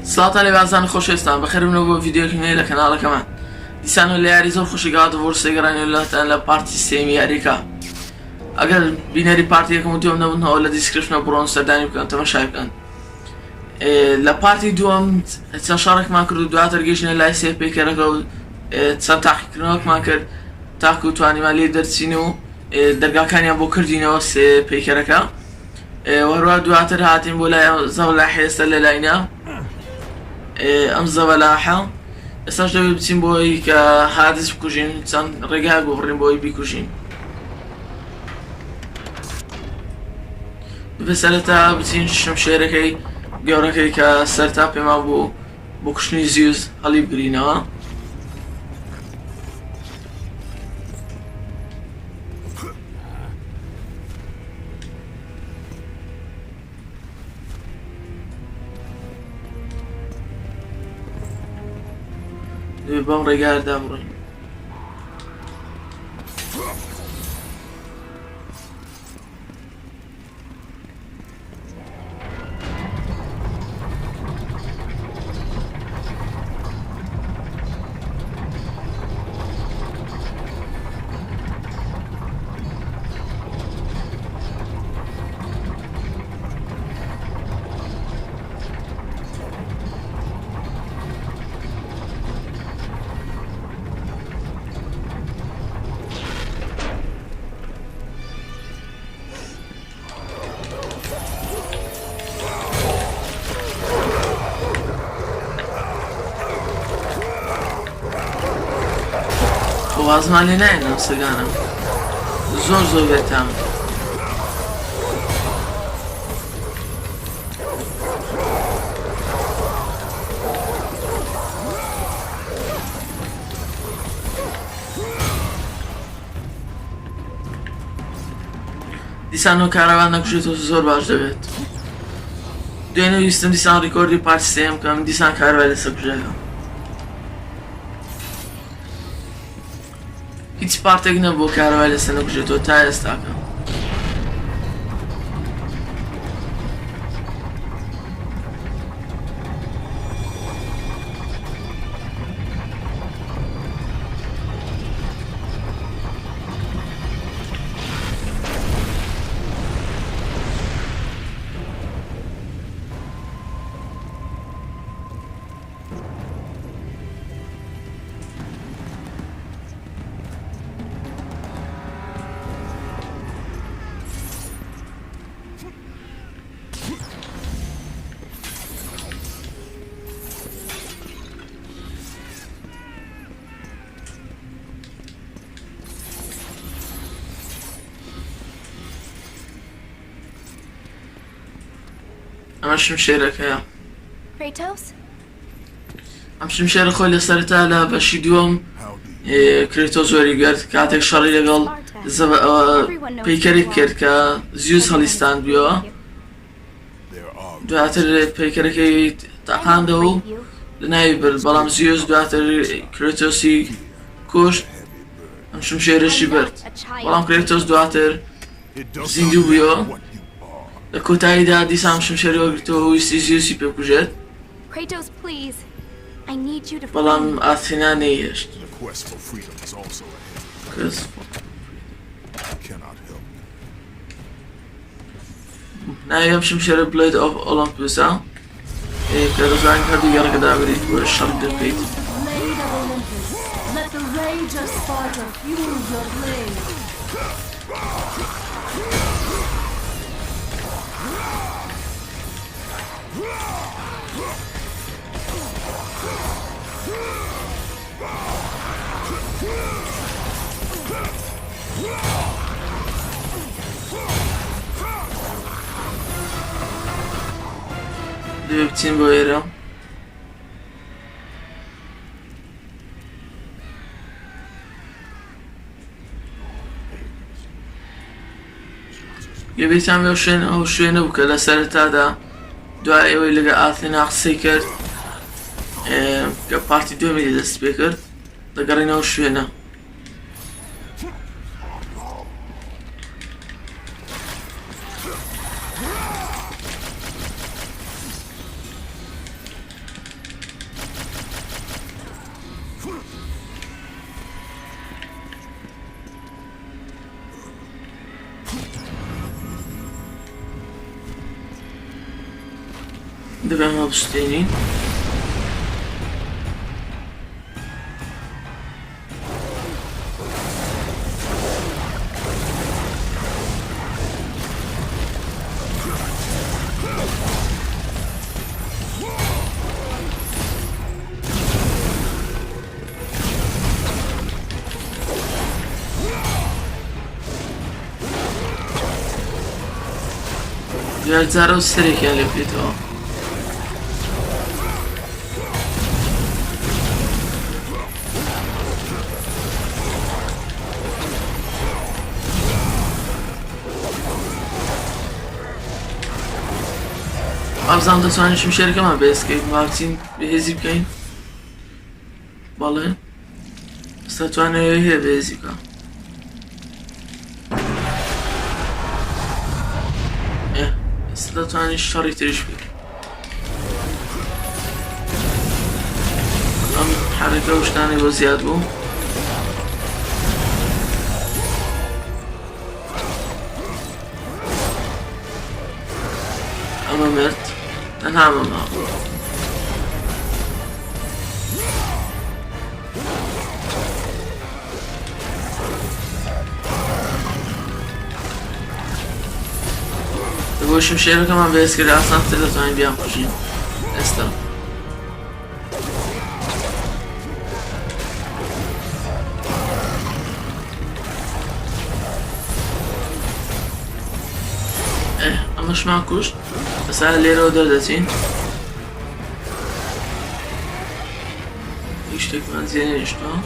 سڵاتە لێوازان خۆشەویستان بەخێربنەوە بۆ ڤیدیۆکردنەوەی لە کەناڵەکەمان. دیسان لە یاری زۆر خۆشی God of War سێگەڕانیوەلاتان لە پارتی سێمی یاریەکە. ئەگەر بینەری پارتی یەکەم و دووەم نەبوونەوە لە دیسکریپشنەوە بڕۆن سەردانی بکەن تەماشای بکەن. لە پارتی دووەم چەند شەڕێکمان کرد و دواتر گەیشتینە لای سێ پێکەرەکە و چەند تاقیکردنەوەکمان کرد تاکو و توانیمان لێ دەرچین و دەرگاکانیان بۆ کردینەوە سێ پێکەرەکە. وەروە دواتر هاتین بۆ لای زەولاح ئێستا لە لاینە ئەم زەولاحە ئێستاش دەبێت بچین بۆی کە هادس بکوژین چەند ڕێگای بۆ بڕین بۆی بیکوژین. بەسەرەتا بچین شمشێرەکەی گەورەکەی کە سەرتا پێما بۆ کوشتنی زیوز هەڵی بگرینەوە. بەم ڕێگایدا بڕۆین. وازمان لێ نایەن ئەم سەگانە زۆر بێتام. دیسان و کاراوان نەکوژێتەوە زۆر باش دەبێت. دوێنێ ویستم دیسان ڕیکۆردی پارتی سێم بکەم دیسان کاروای لەسەر کوژێتەوە. هیچ پارتێک نەبوو کاروای لەسەر نەکوژێتەوە تا ئێستاکە. ئەمە شمشێرەکەیە. ئەم شمشێرە خۆی لەسەرتا لە بەشی دووەم کرێتۆس وەریگرت کاتێک شەڕی لەگەڵ پەیکەرێک کرد کە زیوس هەڵیستاندبیەوە. دواتر پەیکەرەکەی تاقاندەوە و لەناوی برد بەڵام زیوس دواتر کرێتۆسی کوشت ئەم شمشێرەشی برد بەڵام کرێتۆس دواتر زیندوو بوویەوە. لە کۆتاییدا دیسان شمشێری وەگرتەوە ویستی زیوسی پێبکوژێت بەڵام ئاتینا نەیهێشت. ناوی ئەم شمشێرە بلێد ئۆف ئۆلۆمپوسە کە دەزانین هەردوو گەڕەکە دابرێت بۆ شەڕ دەکەیت. دەبێ بچین بۆ ئێرە. گەبێتان بێ ئەو شوێنە بوو کە لە سەرەتادا دوای ئەوەی لەگە ئاتینا قسەی کرد کە پارتی دوێمی دەست پێ کرد دەگەڕێنەوە شوێنە. دەبێ ئەمە بستێنین. جارە و سەرێکیان لێ بکەیتەوە. ئابزان دەتوانین شمشێرەکەمان بێزکەین ماچین بەهێزی بکەین. بەڵێ ئێستا توانەوەی هەیە بەهێزی بکە. دەتوانین شەڕی تریش بکەین. ئەم حرەکە و شتانی بۆ زیاد بوو. ئەمە مرد تەنها ئەمە مابوو. بۆ شمشێرەکەمان بەهێز کرد ئاسانتر دەتوانین بیان کوژین ئێستا. ئەمەشمان کوشت ئێستا لێرەوە دەردەچین. هیچ شتێکمان زیێنێ نیشتەوە.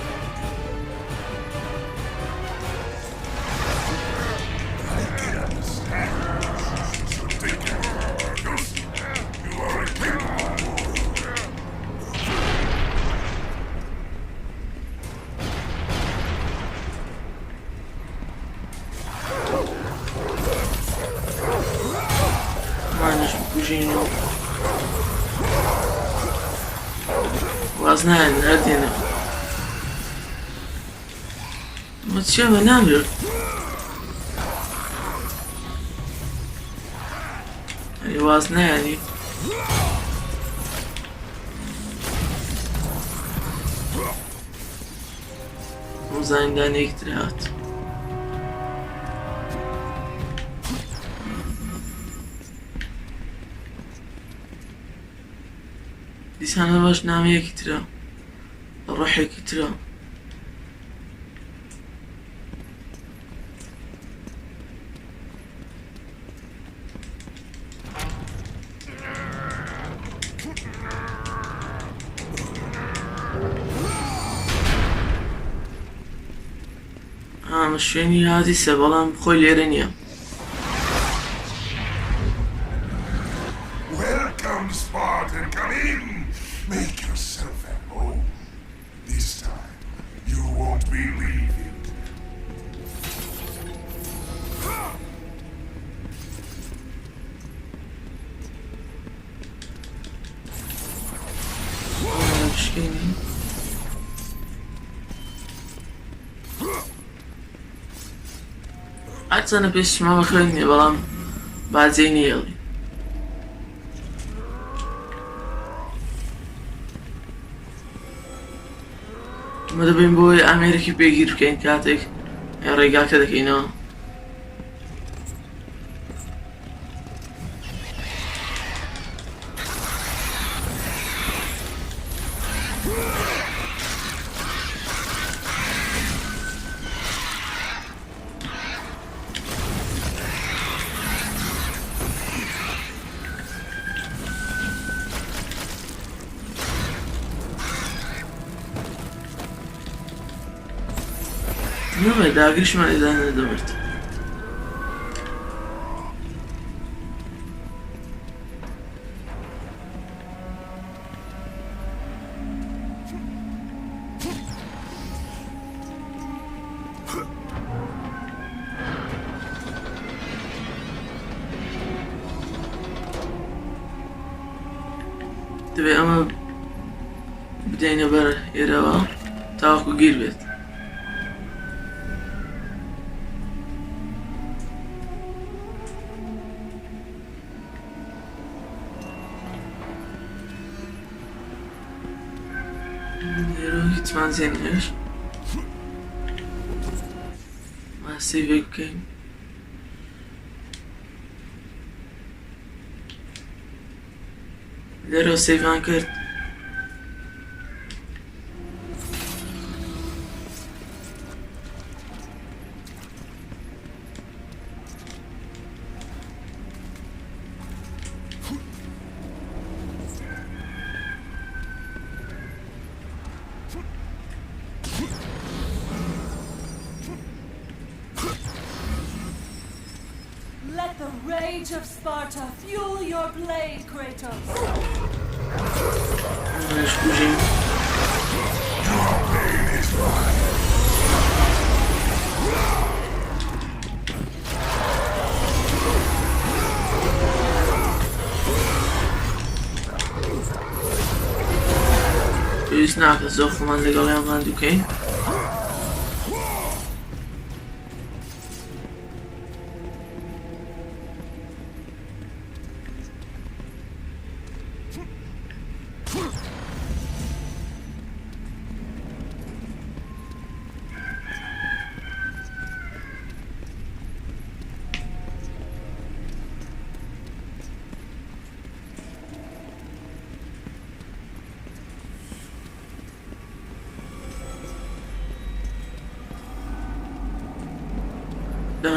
وازنان هردينا ما تشابه نامر يعني وازنه يعني وزايندان يكتريات دیسانە باش نامەیەکی ترە ڕۆحێکی ترە. ئەمە شوێنی هادیسە بەڵام خۆی لێرە نییە. Welcome, Spartan. Come in. Make yourself at home. This time, you won't be leaving. حتى بيش ما مخلني بلام بعدين يلي ما دبين بوي أمريكي بيجير كين كاتك يا رجال كده كينا نومه داگرش من ادانه دمرد دەبێ ئەمە بدەینە بەر ئێرەوە تاوەکو گیر بێت. Nero Hitman zenir. Massive Game. Nero save کرد. Let the rage of Sparta fuel your blade, Kratos. Już później. Is nada, zo van de galera aan oké.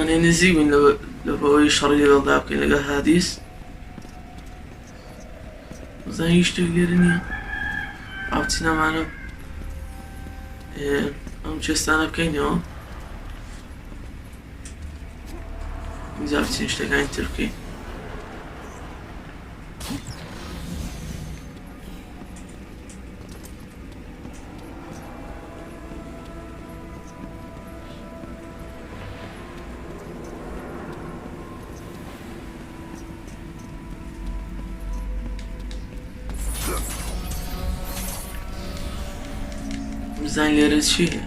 يعني نزيب لو هو يشري ذاك اللي هاديس زي يشتغلني عبتنا معنا ام چستانه بكينيو زابتين اشتغلين تركي زنلێرە چیە؟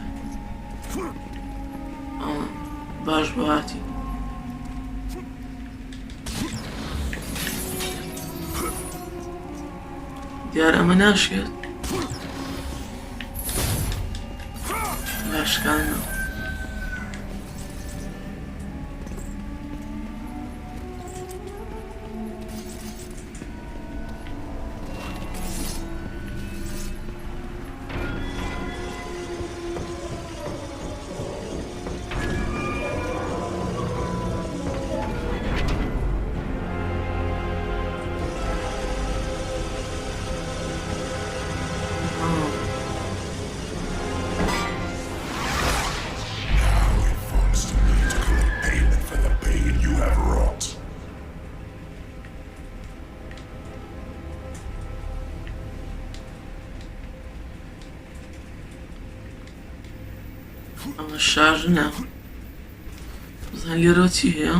باش بۆ هاتی دیارە ئەمە ناشێت باشکانە ئەمە شارژ نە بزان لێرە چی هەیە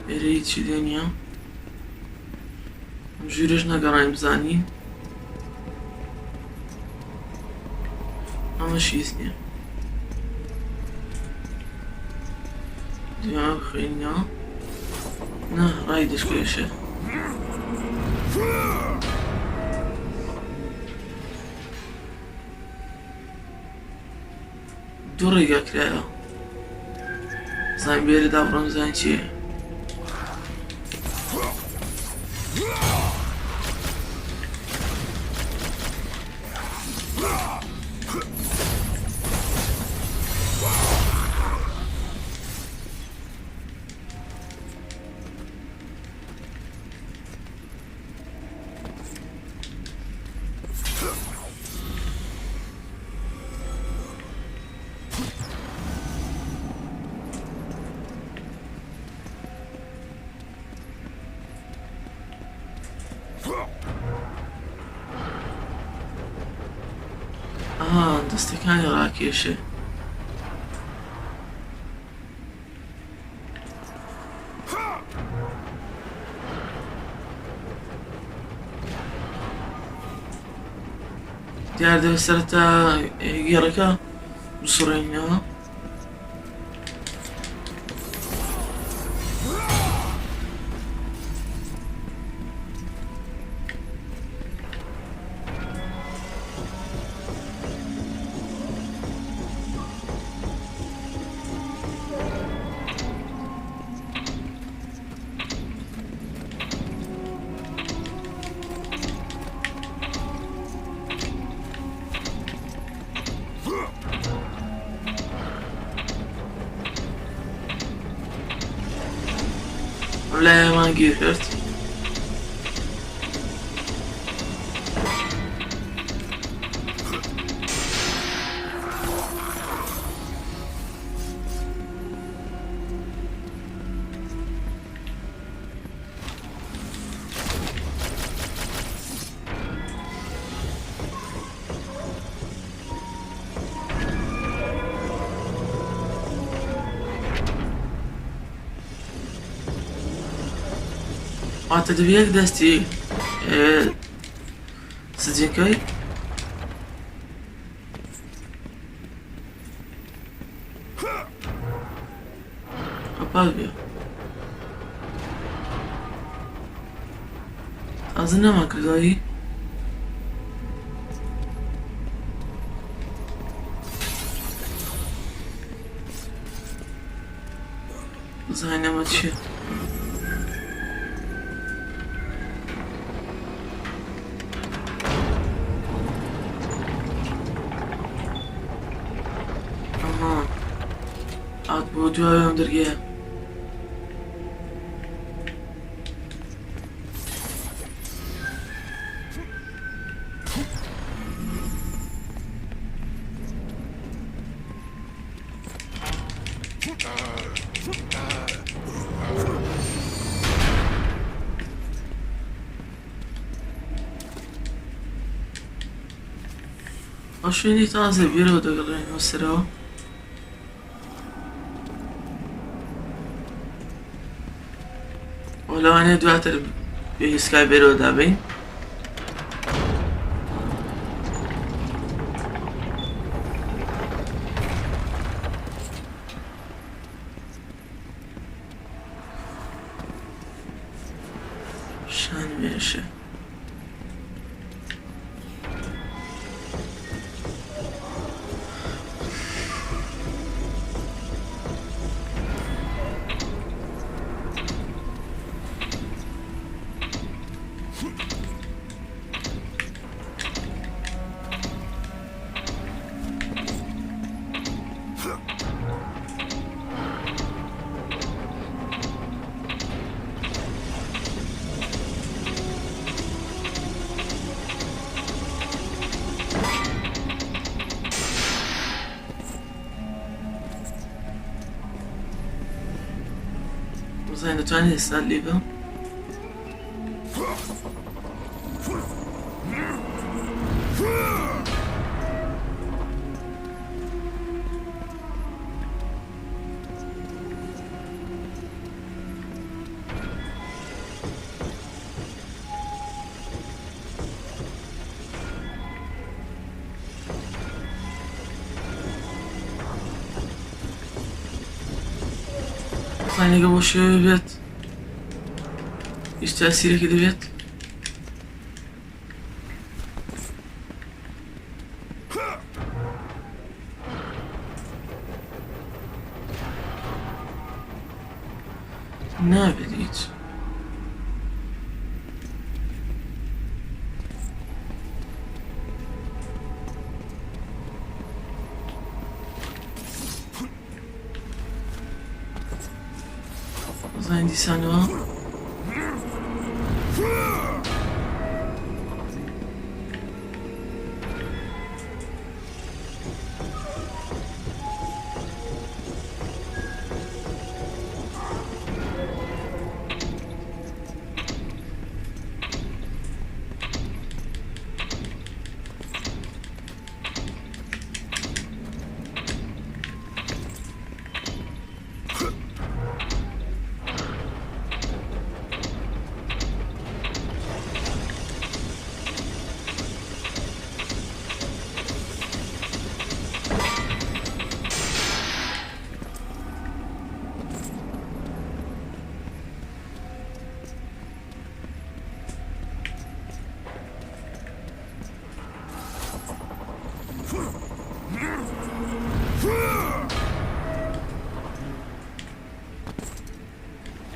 لێرە هیچی لێ نییە ئەم ژوورەش نەگەڕایم بزانین ئەمەش هیچ نییە دوێمە بخوێنینەوە نا ڕای دەشکێشێ دوو ڕێگا کرایە زان بێرەدا بڕۆم زان چییە دەستەکانی ڕاکێشێ دیار دەوێت سەرەتا گێڕەکە بسوڕێنینەوە لایەمان گیر کرد. واتە دەبێ یەک دەستی سجینکەی قەپات بێ تازە نەما کردایی زانەمە چیە بۆ دوای ئەم دەرگەیە ئەو شوێنی تازە بیرەوە دەگەڕێنەوە سەرەوە لەوانەیە دواتر پێویستکای بێرەوە دابین شان مێشە بزنین دەتوانێت ئێستا لێ بم زانێکە بۆ شێوێ بێت هیچ تاسیرێکی دەبێت نابێت هیچ زين دي ثانوة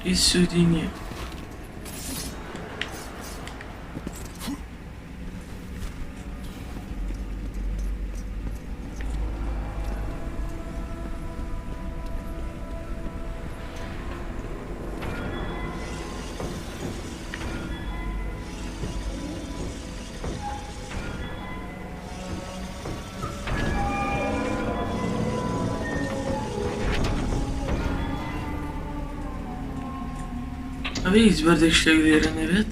هیچ سودی نییە. ئەوە هیچ بەردێک شتێک لێرە نەبێت.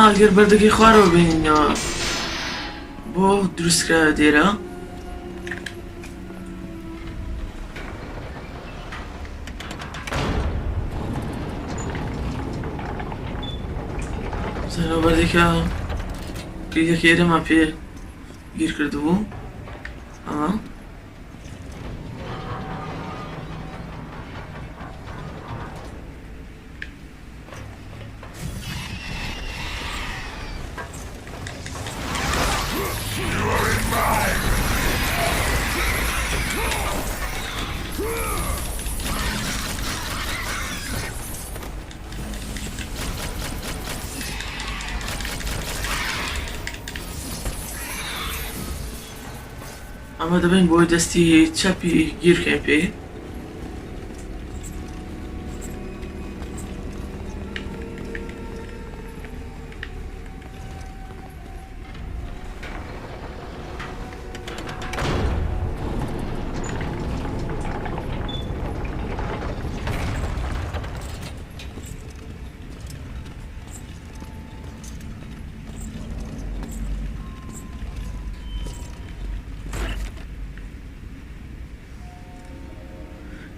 ئەگەر بەردەکەی خوارەوە بینینەوە بۆ دروستکراوە دێرە زانەوە بەردێکە کلیدەکە ئێرەمان پێ گیر کردبوو. ئەمە دەبین بۆی دەستی چەپی گیرکەین پێی.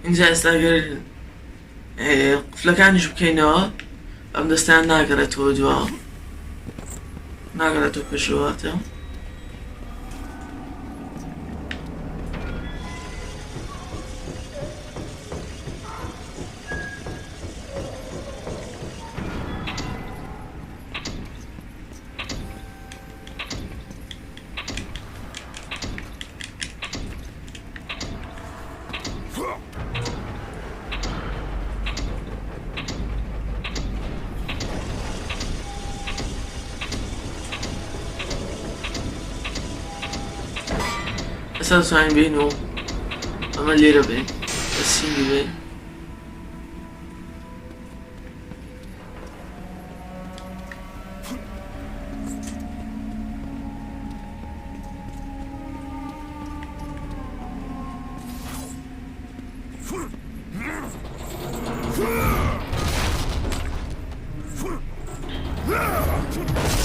اینجا ئێستا ئەگەر قفلەکانیش بکەینەوە ئەم دەستیان ناگەڕێتەوە دووە، ناگەڕێتەوە پێشەوەتە. ئێستا دەتوانین بین و ئەمە لێرە بین بە سینگی بین.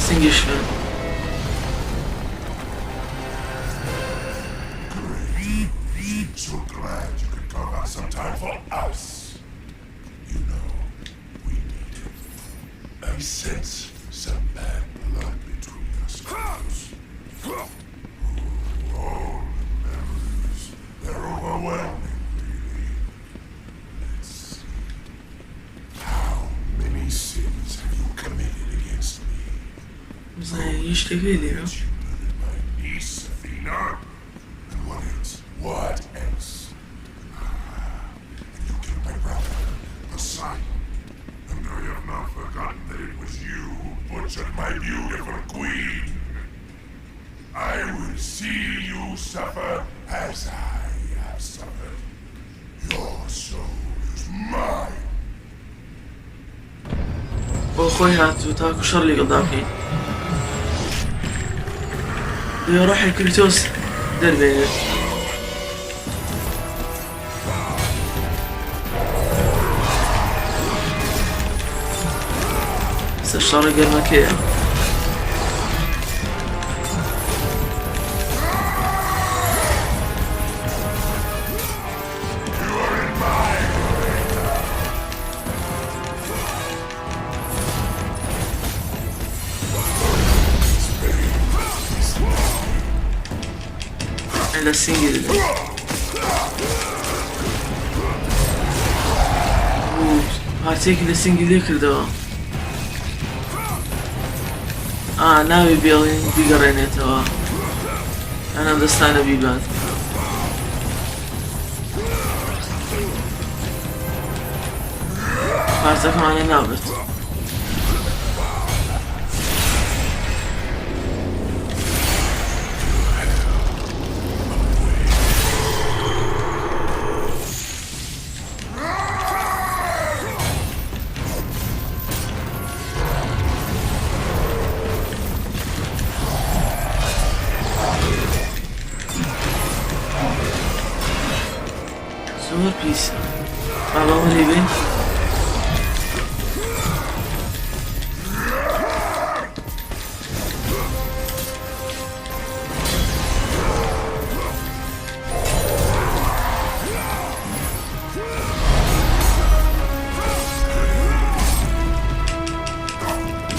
سینگیش بین. So glad you could carve out some time for us. You know, we need it. I sense some bad blood between us. All the memories. They're overwhelming, really. Let's see. How many sins have you committed against me? شتێک لێرە. You murdered my niece, Athena. And what else? What else? You killed my brother, the sun. And I have not forgotten that it was you who butchered my beautiful queen. I will see you suffer as I have suffered. Your soul is mine. بۆ خۆی هاتوو تاکو شەڕ لەگەڵدا بکەین. دوێ ڕۆحی کریتۆس دەربێنێت. شەڕی گەرمەکەیە. لە سینگی دەدەین. پارچەیەکی لە سینگی لێ کردەوە. ناوی بێڵین بیگەڕێنێتەوە ئەم دەستانە بیبات. پارچەکەمانە نابێت. Isso. Vamos ali, bem.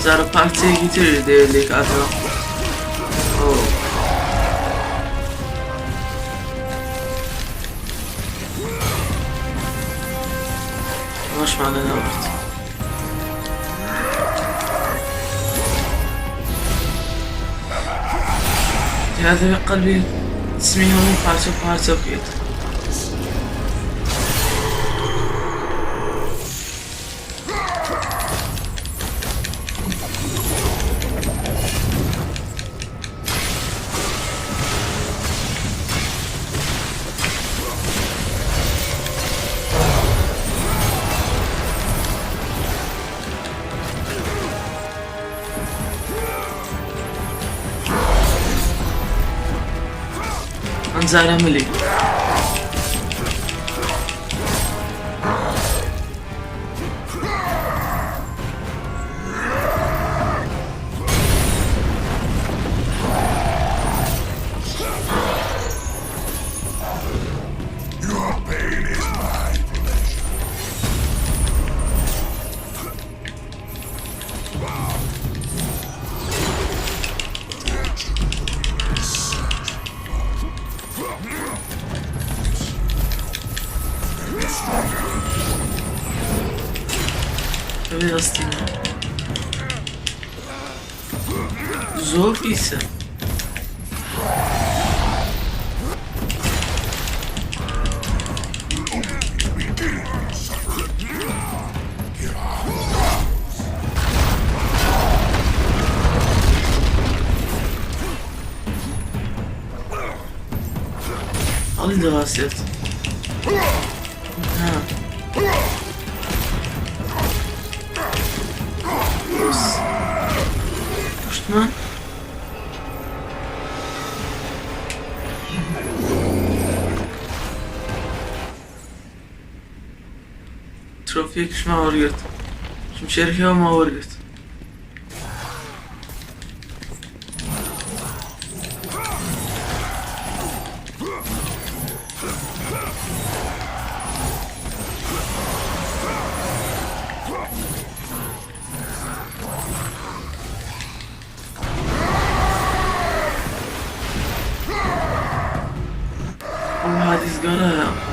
Zara partiye getirir değerli kadro. Oh. مش معنى نورت هذا قلبي تسميهم بارتو بيت Zara Mili. Your pain is my pleasure. Biraz dinle. Zor ise. Al دراسات. Ha. Puştman. Trofiye kışma var göt. Şimdi şerike ama var göt. هذه سجارة أنا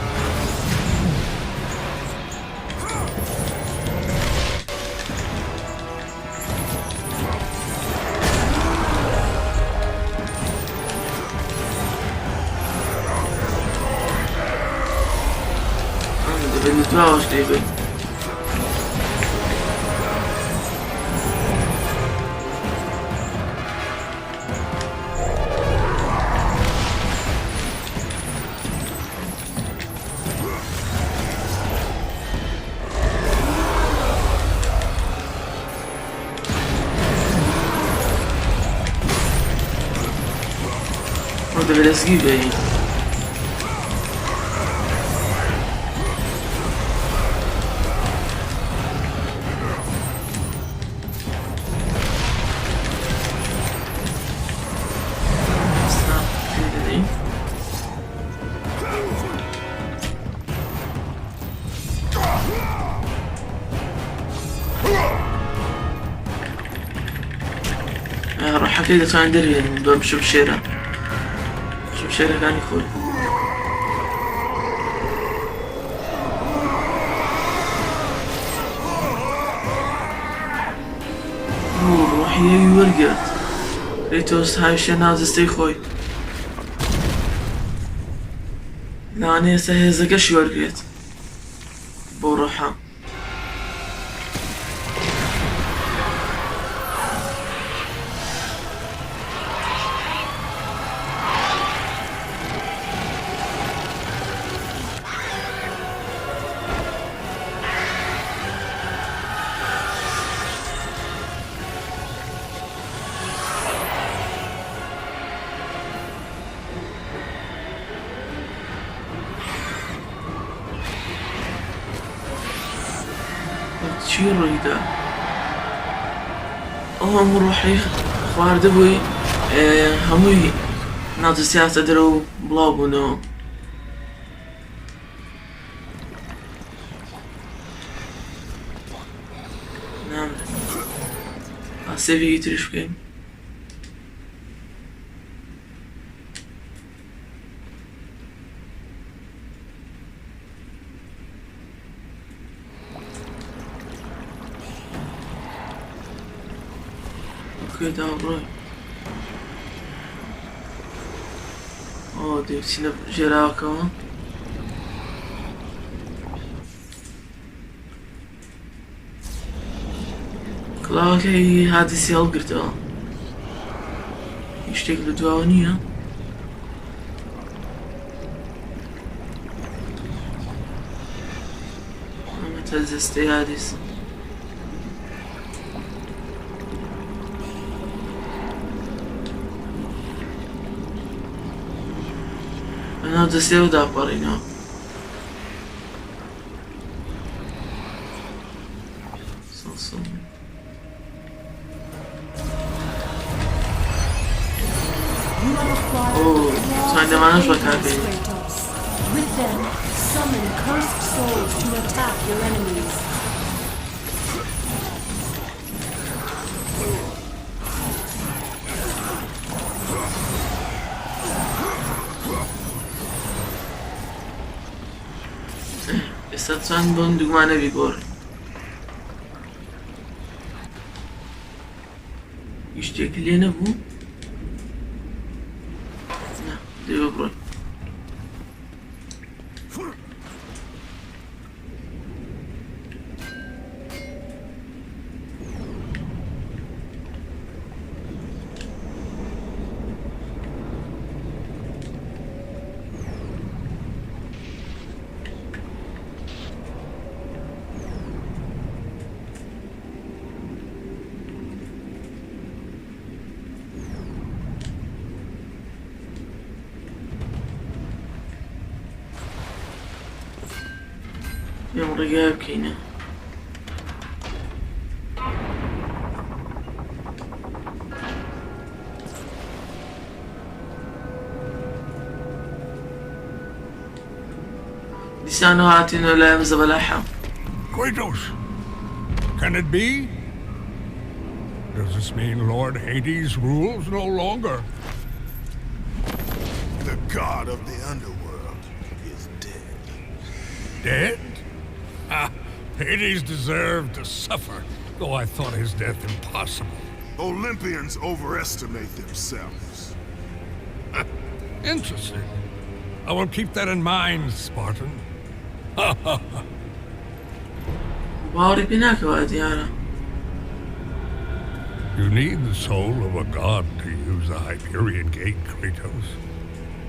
بالنسبة لي شيء هذا بلازقي بعيد راح حقيقة عن دري بمشي بالشارع شارع كان يخوي روحي ورقت ريتوس هاي الشنازة استيخوي لا أنا هسه قش ورقت بروحها چی ڕوویدا؟ ئەو هەموو ڕۆحی خواردە بووی هەمووی ناوچەسیاتە دەرە و بڵاو بوونەوە. نامرێت سێڤێکی تریش بکەین. كده بروي دي بچینە ژێراوەکەوە. کڵاوەکەی هادیسی هەڵگرتەوە، شتێک لە دواوە نییە. ئەمە تەزەستەی هادیس. أنا دستيو دا بارينا صاحب ما نش بكابين. With them, summon cursed souls to attack your enemies. Statsan bun dugmane vigor. İştekliğe ne bu? Ne? Diyor bro. يوم رقاب كينا لسانه هاتين ولا يمزب لحم. Kratos, can it be? Does this mean Lord Hades rules no longer? The god of the underworld is dead. Dead? Ah, Hades deserved to suffer, though I thought his death impossible. Olympians overestimate themselves. Interesting. I will keep that in mind, Spartan. باري بناك واديانا. You need the soul of a god to use the Hyperion Gate, Kratos.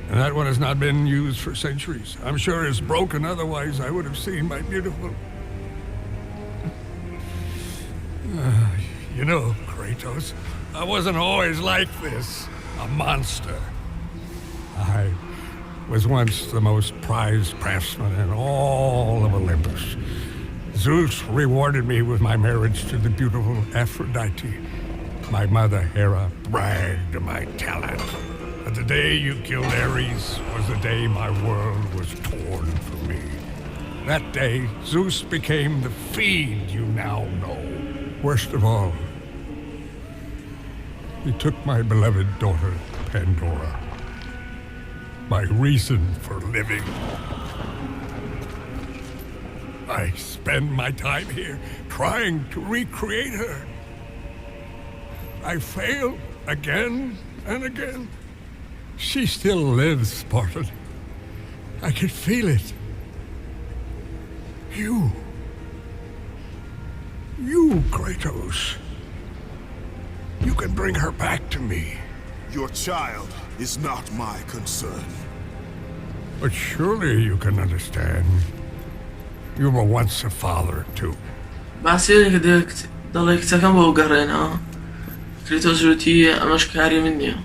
And that one has not been used for centuries. I'm sure it's broken, otherwise I would have seen my beautiful... You know, Kratos, I wasn't always like this. A monster. I was once the most prized craftsman in all of Olympus. Zeus rewarded me with my marriage to the beautiful Aphrodite. My mother, Hera, bragged of my talent. But the day you killed Ares was the day my world was torn from me. That day, Zeus became the fiend you now know. Worst of all, he took my beloved daughter, Pandora. My reason for living. I spend my time here trying to recreate her. I fail again and again. She still lives, Spartan. I can feel it. You, Kratos. You can bring her back to me. Your child is not my concern. But surely you can understand. You were once a father, too. باسيلك ديركت ضليك تكم بو قرينا. كريتوس روتي أمش كاري مني.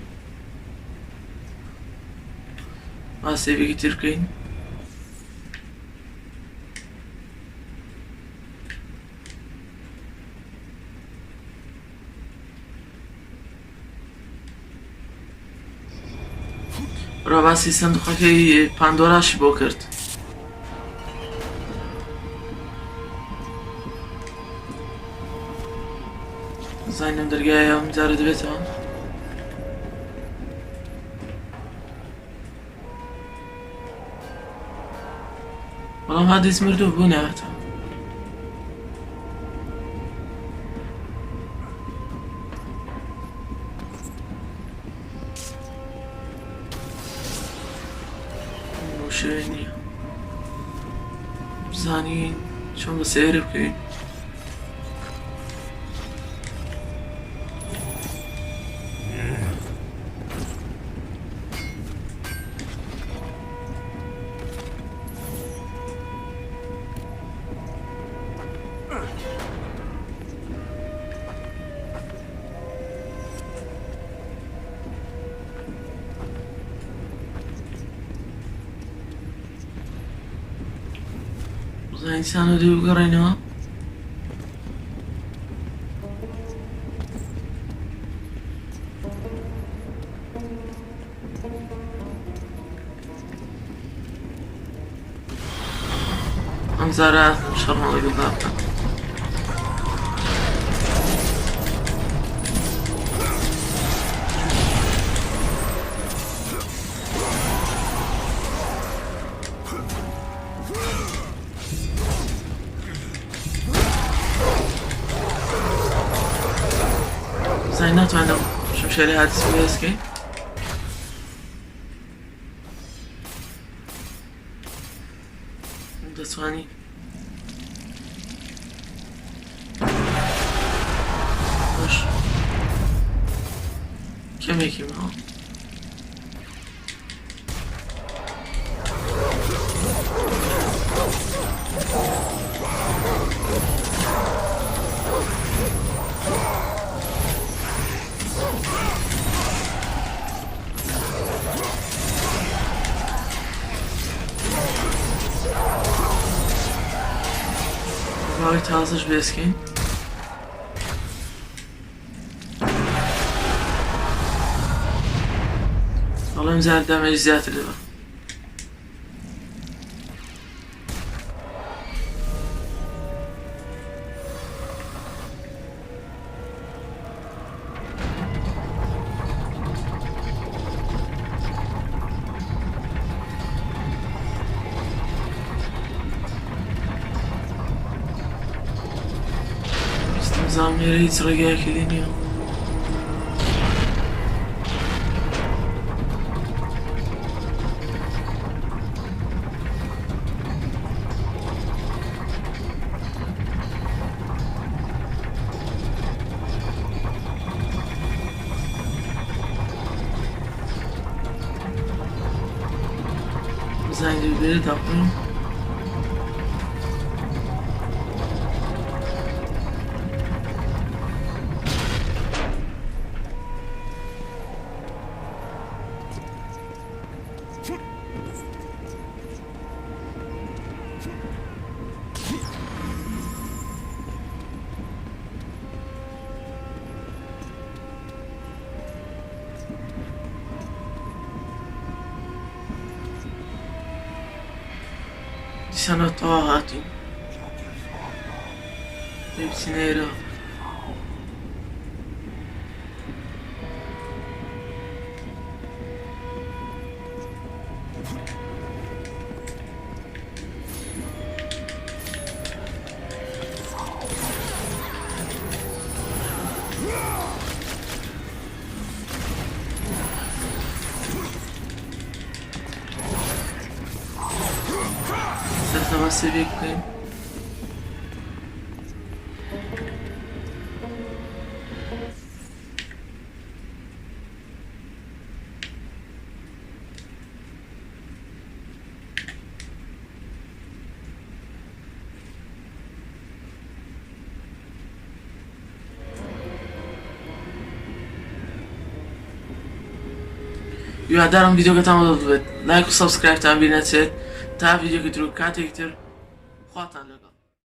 باسيلك تركين. برا باسی صندوقەکەی پاندۆراشی بۆ کرد. زانم دەرگایە ئەم جارە دەبێتەوە. بەڵام هادیس مردوو بوو نەهاتە. شوێ نییە. بزانین چۆن بە سێرە بکەین. İnsanı duygu garayna. Amzara şarmalı bir kapta. زين نتمنى شو شريحة سويسكي ده ثواني خوش كم يكي معه باید تازش بسکین والله مزال دامج زیادتر داره زامنی هیچ ڕێگایەکی نییە بزنید ببرید داخل دیسانە تەوا هاتوین دەبچینە ئێرە تماس بکنیم یاددارم ویدیو تمام بێت لایک و سابسکرایب تان بیر نەچێت تا ویدیۆ تر و کاتێک تر خواتان لەگەڵ